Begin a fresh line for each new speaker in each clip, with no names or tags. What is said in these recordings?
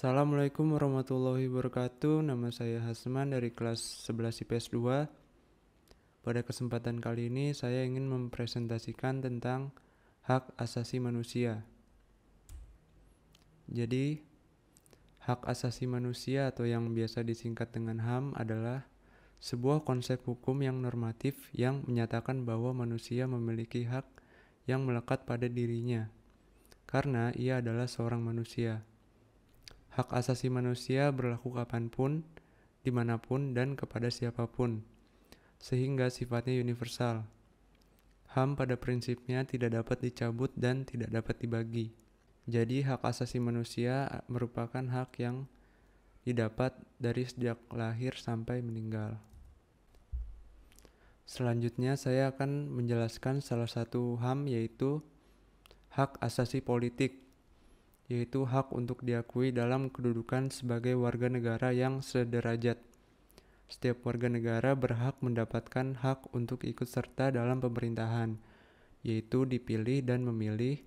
Assalamualaikum warahmatullahi wabarakatuh. Nama saya Hasman dari kelas 11 IPS 2. Pada kesempatan kali ini saya ingin mempresentasikan tentang hak asasi manusia. Jadi, hak asasi manusia atau yang biasa disingkat dengan HAM adalah sebuah konsep hukum yang normatif yang menyatakan bahwa manusia memiliki hak yang melekat pada dirinya karena ia adalah seorang manusia. Hak asasi manusia berlaku kapanpun, dimanapun, dan kepada siapapun, sehingga sifatnya universal. HAM pada prinsipnya tidak dapat dicabut dan tidak dapat dibagi. Jadi hak asasi manusia merupakan hak yang didapat dari sejak lahir sampai meninggal. Selanjutnya saya akan menjelaskan salah satu HAM, yaitu hak asasi politik, yaitu hak untuk diakui dalam kedudukan sebagai warga negara yang sederajat. Setiap warga negara berhak mendapatkan hak untuk ikut serta dalam pemerintahan, yaitu dipilih dan memilih,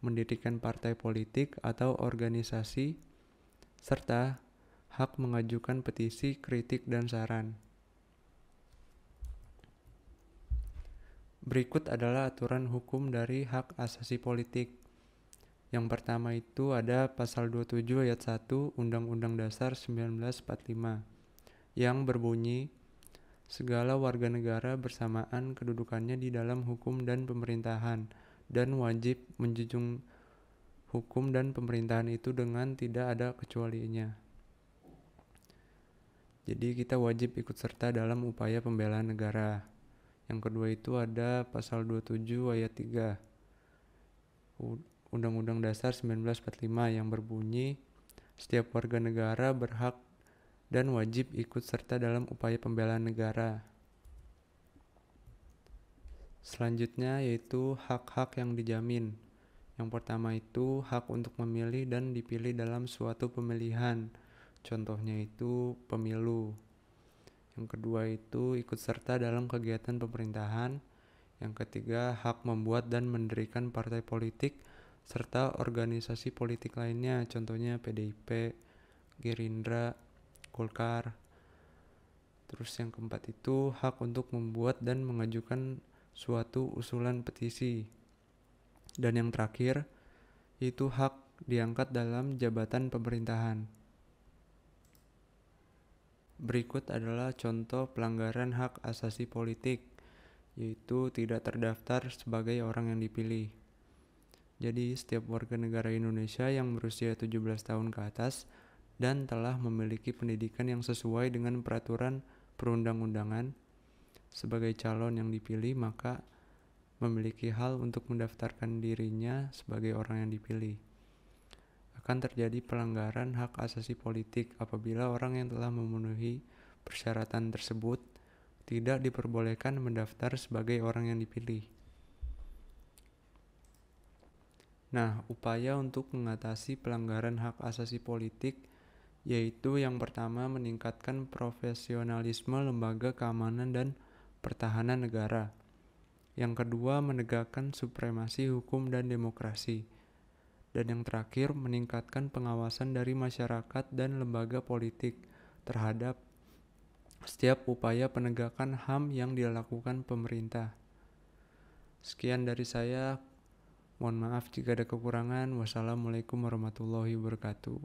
mendirikan partai politik atau organisasi, serta hak mengajukan petisi, kritik, dan saran. Berikut adalah aturan hukum dari hak asasi politik. Yang pertama itu ada pasal 27 ayat 1 Undang-Undang Dasar 1945 yang berbunyi, segala warga negara bersamaan kedudukannya di dalam hukum dan pemerintahan dan wajib menjunjung hukum dan pemerintahan itu dengan tidak ada kecualinya. Jadi kita wajib ikut serta dalam upaya pembelaan negara. Yang kedua itu ada pasal 27 ayat 3 Undang-Undang Dasar 1945 yang berbunyi, setiap warga negara berhak dan wajib ikut serta dalam upaya pembelaan negara. Selanjutnya yaitu hak-hak yang dijamin. Yang pertama itu hak untuk memilih dan dipilih dalam suatu pemilihan. Contohnya itu pemilu. Yang kedua itu ikut serta dalam kegiatan pemerintahan. Yang ketiga hak membuat dan mendirikan partai politik serta organisasi politik lainnya, contohnya PDIP, Gerindra, Golkar. Terus yang keempat itu hak untuk membuat dan mengajukan suatu usulan petisi. Dan yang terakhir yaitu hak diangkat dalam jabatan pemerintahan. Berikut adalah contoh pelanggaran hak asasi politik, yaitu tidak terdaftar sebagai orang yang dipilih. Jadi setiap warga negara Indonesia yang berusia 17 tahun ke atas dan telah memiliki pendidikan yang sesuai dengan peraturan perundang-undangan sebagai calon yang dipilih, maka memiliki hak untuk mendaftarkan dirinya sebagai orang yang dipilih. Akan terjadi pelanggaran hak asasi politik apabila orang yang telah memenuhi persyaratan tersebut tidak diperbolehkan mendaftar sebagai orang yang dipilih. Nah, upaya untuk mengatasi pelanggaran hak asasi politik yaitu yang pertama meningkatkan profesionalisme lembaga keamanan dan pertahanan negara. Yang kedua menegakkan supremasi hukum dan demokrasi. Dan yang terakhir meningkatkan pengawasan dari masyarakat dan lembaga politik terhadap setiap upaya penegakan HAM yang dilakukan pemerintah. Sekian dari saya. Mohon maaf jika ada kekurangan. Wassalamualaikum warahmatullahi wabarakatuh.